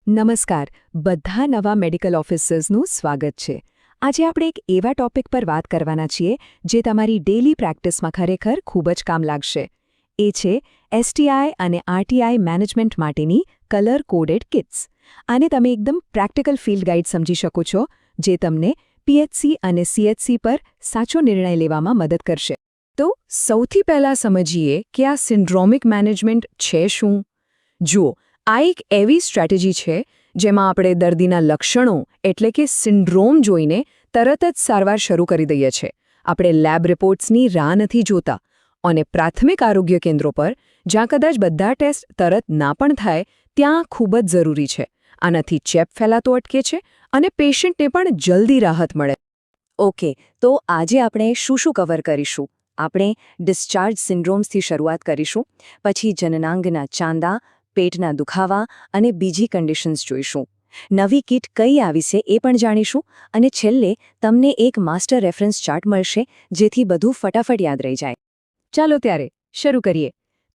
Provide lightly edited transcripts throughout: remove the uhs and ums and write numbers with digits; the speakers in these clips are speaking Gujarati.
નમસ્કાર, બધા નવા મેડિકલ ઓફિસર્સનું સ્વાગત છે. આજે આપણે એક એવા ટોપિક પર વાત કરવાના છીએ જે તમારી ડેલી પ્રેક્ટિસમાં ખરેખર ખૂબ જ કામ લાગશે. એ છે એસટીઆઈ અને આરટીઆઈ મેનેજમેન્ટ માટેની કલર કોડેડ કિટ્સ. આને તમે એકદમ પ્રેક્ટિકલ ફિલ્ડ ગાઈડ સમજી શકો છો, જે તમને પીએચસી અને સીએચસી પર સાચો નિર્ણય લેવામાં મદદ કરશે. તો સૌથી પહેલાં સમજીએ કે આ સિન્ડ્રોમિક મેનેજમેન્ટ છે શું? જુઓ, આ એક એવી સ્ટ્રેટેજી છે જેમાં આપણે દર્દીના લક્ષણો એટલે કે સિન્ડ્રોમ જોઈને તરત જ સારવાર શરૂ કરી દઈએ છીએ. આપણે લેબ રિપોર્ટ્સની રાહ નથી જોતા અને પ્રાથમિક આરોગ્ય કેન્દ્રો પર જ્યાં કદાચ બધા ટેસ્ટ તરત ના પણ થાય ત્યાં ખૂબ જ જરૂરી છે. આનાથી ચેપ ફેલાતો અટકે છે અને પેશન્ટને પણ જલ્દી રાહત મળે. ઓકે, તો આજે આપણે શું કવર કરીશું? આપણે ડિસ્ચાર્જ સિન્ડ્રોમ્સથી શરૂઆત કરીશું, પછી જનનાંગના ચાંદા, પેટના દુખાવા અને બીજી કન્ડિશન્સ જોઈશું. નવી કિટ કઈ આવી છે એ પણ જાણીશું અને છેલ્લે તમને એક માસ્ટર રેફરન્સ ચાર્ટ મળશે જેથી બધું ફટાફટ યાદ રહી જાય. ચાલો ત્યારે શરૂ કરીએ.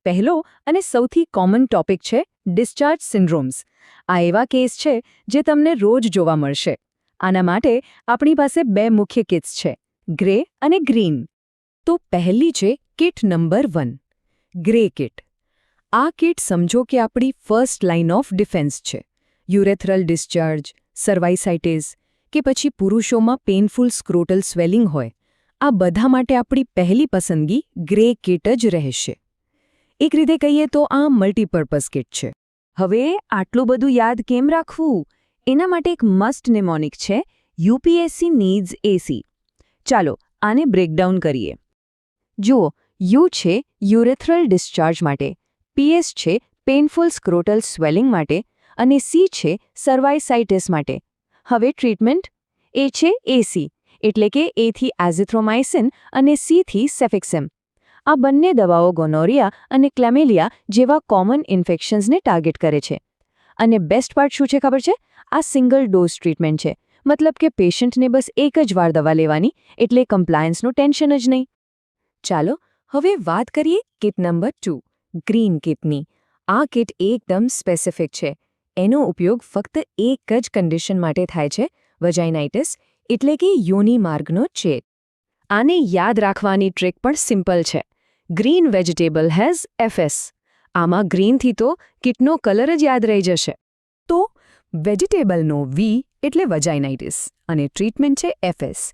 પહેલો અને સૌથી કોમન ટોપિક છે ડિસ્ચાર્જ સિન્ડ્રોમ્સ. આ એવા કેસ છે જે તમને રોજ જોવા મળશે. આના માટે આપણી પાસે બે મુખ્ય કિટ્સ છે, ગ્રે અને ગ્રીન. તો પહેલી છે કિટ નંબર 1, ગ્રે કિટ. આ કિટ સમજો કે આપણી ફર્સ્ટ લાઇન ઓફ ડિફેન્સ છે. યુરેથ્રલ ડિસ્ચાર્જ, સર્વાઇસાઇટિસ કે પછી પુરુષોમાં પેઇનફુલ સ્ક્રોટલ સ્વેલિંગ હોય, આ બધા માટે આપણી પહેલી પસંદગી ગ્રે કિટ જ રહેશે. એક રીતે કહીએ તો આ મલ્ટીપર્પઝ કિટ છે. હવે આટલું બધું યાદ કેમ રાખવું? એના માટે એક મસ્ટ નેમોનિક છે, યુપીએસસી નીડ્સ એસી. ચાલો આને બ્રેકડાઉન કરીએ. જુઓ, યુ છે યુરેથ્રલ ડિસ્ચાર્જ માટે, પીએસ છે પેઇનફુલ સ્ક્રોટલ સ્વેલિંગ માટે અને સી છે સર્વાઇસાઇટિસ માટે. હવે ટ્રીટમેન્ટ એ છે એસી, એટલે કે એથી એઝિથ્રોમાઇસિન અને સીથી સેફેક્સેમ. આ બંને દવાઓ ગોનોરિયા અને ક્લેમેલિયા જેવા કોમન ઇન્ફેક્શન્સને ટાર્ગેટ કરે છે. અને બેસ્ટ પાર્ટ શું છે ખબર છે? આ સિંગલ ડોઝ ટ્રીટમેન્ટ છે, મતલબ કે પેશન્ટને બસ એક જ વાર દવા લેવાની, એટલે કમ્પ્લાયન્સનું ટેન્શન જ નહીં. ચાલો હવે વાત કરીએ કિટ નંબર 2, ગ્રીન કિટની. આ કિટ એકદમ સ્પેસિફિક છે. એનો ઉપયોગ ફક્ત એક જ કન્ડિશન માટે થાય છે, વજાઇનાઇટિસ, એટલે કે યોનિ માર્ગનો ચેપ. આને યાદ રાખવાની ટ્રિક પણ સિમ્પલ છે. Green vegetable has FS. આમાં ગ્રીનથી તો કિટનો કલર જ યાદ રહી જશે. તો વેજીટેબલનો વી એટલે વજાઇનાઇટિસ અને ટ્રીટમેન્ટ છે એફએસ.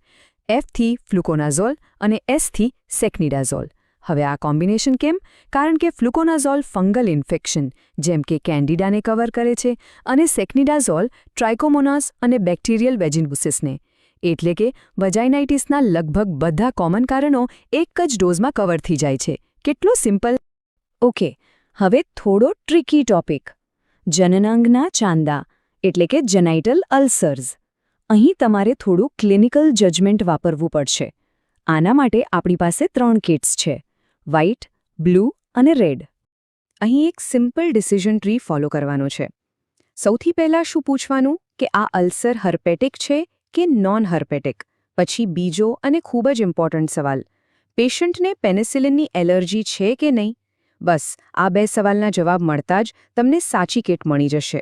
એફથી ફ્લુકોનાઝોલ અને એસથી સેકનિડાઝોલ. હવે આ કોમ્બિનેશન કેમ? કારણ કે ફ્લુકોનાઝોલ ફંગલ ઇન્ફેક્શન જેમ કે કેન્ડિડાને કવર કરે છે અને સેકનિડાઝોલ ટ્રાઇકોમોનાસ અને બેક્ટેરિયલ વેજિનબુસિસને. એટલે કે વજાઇનાઇટિસના લગભગ બધા કોમન કારણો એક જ ડોઝમાં કવર થઈ જાય છે. કેટલું સિમ્પલ! ઓકે, હવે થોડો ટ્રિકી ટોપિક, જનનાંગના ચાંદા એટલે કે જેનાઇટલ અલ્સર્સ. અહીં તમારે થોડું ક્લિનિકલ જજમેન્ટ વાપરવું પડશે. આના માટે આપણી પાસે 3 કિટ્સ છે, વ્હાઇટ, બ્લુ અને રેડ. અહીં એક સિમ્પલ ડિસિઝન ટ્રી ફોલો કરવાનો છે. સૌથી પહેલાં શું પૂછવાનું કે આ અલ્સર હર્પેટિક છે કે નોન હર્પેટિક? પછી બીજો અને ખૂબ જ ઇમ્પોર્ટન્ટ સવાલ, પેશન્ટને પેનિસિલિનની એલર્જી છે કે નહીં? બસ આ 2 સવાલના જવાબ મળતા જ તમને સાચી કિટ મળી જશે.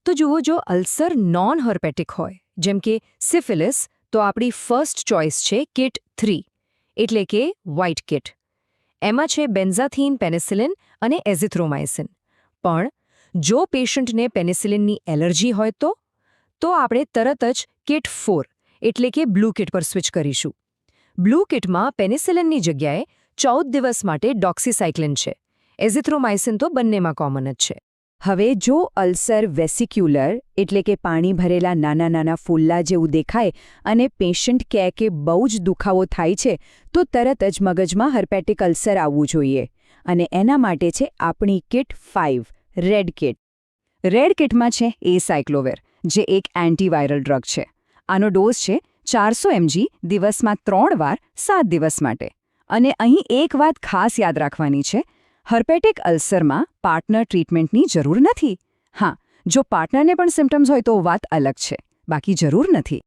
તો જુઓ, જો અલ્સર નોન હર્પેટિક હોય જેમ કે સિફિલિસ, તો આપણી ફર્સ્ટ ચોઇસ છે કિટ 3, એટલે કે વ્હાઇટ કિટ. એમાં છે બેન્ઝાથીન પેનિસિલિન અને એઝિથ્રોમાઇસિન. પણ જો પેશન્ટને પેનિસિલિનની એલર્જી હોય તો આપણે તરત જ કિટ 4 એટલે કે બ્લુ કિટ પર સ્વિચ કરીશું. બ્લુ કિટમાં પેનિસિલિનની જગ્યાએ 14 દિવસ માટે ડોક્સીસાઇક્લિન છે. એઝિથ્રોમાઇસિન તો બંનેમાં કોમન જ છે. હવે જો અલ્સર વેસિક્યુલર એટલે કે પાણી ભરેલા નાના નાના ફૂલ્લા જેવું દેખાય અને પેશન્ટ કહે કે બહુ જ દુખાવો થાય છે, તો તરત જ મગજમાં હર્પેટિક અલ્સર આવવું જોઈએ. અને એના માટે છે આપણી કિટ 5, રેડ કિટ. રેડ કિટમાં છે એસાયક્લોવેર, જે એક એન્ટીવાયરલ ડ્રગ છે. આનો ડોઝ છે 400 mg દિવસમાં 3 વાર 7 દિવસ માટે. અને અહીં એક વાત ખાસ યાદ રાખવાની છે, હર્પેટિક અલ્સરમાં પાર્ટનર ટ્રીટમેન્ટની જરૂર નથી. હા, જો પાર્ટનરને પણ સિમ્પટમ્સ હોય તો વાત અલગ છે, બાકી જરૂર નથી.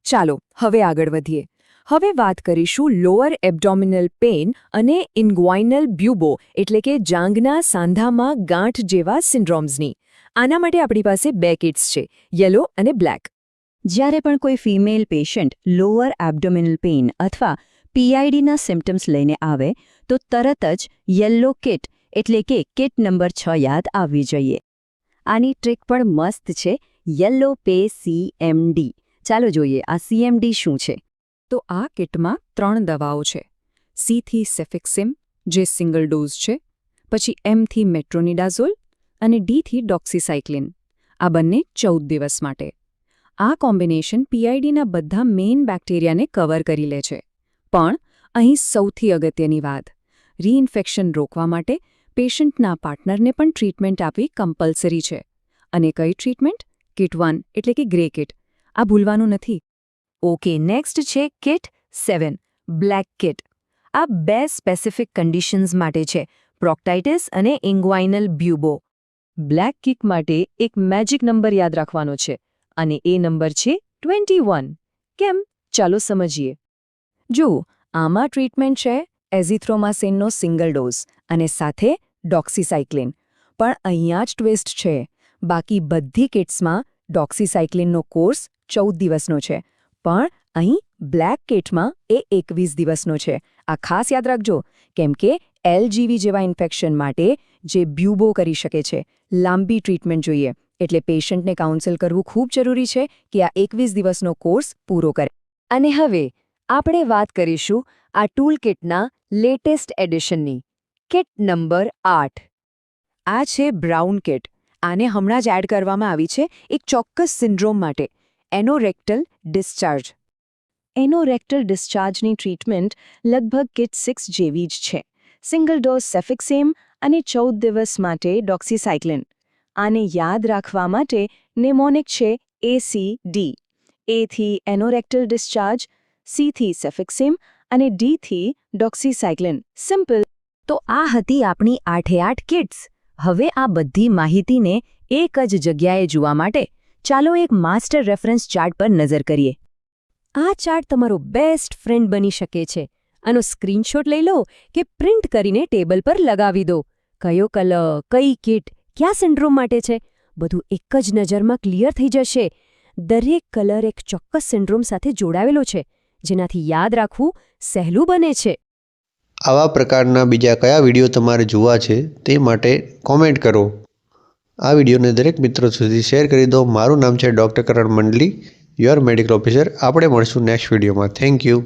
ચાલો હવે આગળ વધીએ. હવે વાત કરીશું લોઅર એબ્ડોમિનલ પેઇન અને ઇન્ગ્વાઇનલ બ્યુબો એટલે કે જાંઘના સાંધામાં ગાંઠ જેવા સિન્ડ્રોમ્સની. આના માટે આપણી પાસે 2 કિટ્સ છે, યલો અને બ્લેક. જ્યારે પણ કોઈ female patient lower abdominal pain અથવા પીઆઈડીના સિમ્પટમ્સ લઈને આવે તો તરત જ યલો કિટ એટલે કે કિટ નંબર 6 યાદ આવવી જોઈએ. આની ટ્રીક પણ મસ્ત છે, યલો પે CMD. ચાલો જોઈએ આ CMD શું છે. તો આ કિટમાં 3 દવાઓ છે. C થી સેફિક્સિમ, જે સિંગલ ડોઝ છે, પછી M થી મેટ્રોનિડાઝોલ અને D થી ડોક્સીસાઇક્લિન. આ બંને 14 દિવસ માટે. આ કોમ્બિનેશન પીઆઈડીના બધા મેઇન બેક્ટેરિયાને કવર કરી લે છે. પણ અહીં સૌથી અગત્યની વાત, રીઇન્ફેક્શન રોકવા માટે પેશન્ટના પાર્ટનરને પણ ટ્રીટમેન્ટ આપવી કમ્પલ્સરી છે. અને કઈ ટ્રીટમેન્ટ? કિટ 1 એટલે કે ગ્રે કિટ. આ ભૂલવાનું નથી. ઓકે, નેક્સ્ટ છે કિટ 7 બ્લેક કિટ. આ 2 સ્પેસિફિક કન્ડિશન્સ માટે છે, પ્રોક્ટાઇટિસ અને ઇન્ગ્વાઇનલ બ્યુબો. બ્લેક કિટ માટે એક મેજિક નંબર યાદ રાખવાનો છે અને એ નંબર છે 21. કેમ? ચાલો સમજીએ. જુઓ, આમાં ટ્રીટમેન્ટ છે એઝિથ્રોમાઇસિનનો સિંગલ ડોઝ અને સાથે ડોક્સીસાઇક્લિન. પણ અહીંયા જ ટ્વિસ્ટ છે. બાકી બધી કિટ્સમાં ડોક્સીસાઇક્લિનનો કોર્સ 14 દિવસનો છે, પણ અહીં બ્લેક કિટમાં એ 21 દિવસનો છે. આ ખાસ યાદ રાખજો, કેમ કે LGV જેવા ઇન્ફેક્શન માટે જે બ્યુબો કરી શકે છે, લાંબી ટ્રીટમેન્ટ જોઈએ. એટલે પેશન્ટને કાઉન્સલ કરવું ખૂબ જરૂરી છે કે આ 21 દિવસનો કોર્સ પૂરો કરે. અને હવે આપણે વાત કરીશું આ ટૂલ કિટના લેટેસ્ટ એડિશનની, કિટ નંબર 8. આ છે બ્રાઉન કિટ. આને હમણાં જ એડ કરવામાં આવી છે એક ચોક્કસ સિન્ડ્રોમ માટે, એનોરેક્ટલ ડિસ્ચાર્જ. એનોરેક્ટલ ડિસ્ચાર્જની ટ્રીટમેન્ટ લગભગ કિટ 6 જેવી જ છે. સિંગલ ડોઝ સેફિક્સિમ અને 14 દિવસ માટે ડોક્સીસાઇક્લિન. આને યાદ રાખવા માટે નેમોનિક છે ACD. A થી એનોરેક્ટલ ડિસ્ચાર્જ, C થી સેફિક્સિમ અને D થી ડોક્સીસાઇક્લિન. સિમ્પલ. તો આ હતી આપણી 8 કિટ્સ. હવે આ બધી માહિતીને એક જ જગ્યાએ જોવા માટે ચાલો એક માસ્ટર રેફરન્સ ચાર્ટ પર નજર કરીએ. આ ચાર્ટ તમારો બેસ્ટ ફ્રેન્ડ બની શકે છે. આનો સ્ક્રીનશોટ લઈ લો કે પ્રિન્ટ કરીને ટેબલ પર લગાવી દો. કયો કલર, કઈ કિટ, કયા સિન્ડ્રોમ માટે છે, બધું એક જ નજરમાં ક્લિયર થઈ જશે. દરેક કલર એક ચોક્કસ સિન્ડ્રોમ સાથે જોડાયેલો છે, જેનાથી યાદ રાખવું સહેલું બને છે. આવા પ્રકારના બીજા કયા વિડીયો તમારે જોવા છે તે માટે કોમેન્ટ કરો. આ વિડીયોને દરેક મિત્રો સુધી શેર કરી દો. મારું નામ છે doctor Karan Mandali, your medical officer. આપણે મળશું નેક્સ્ટ વિડીયોમાં. Thank you.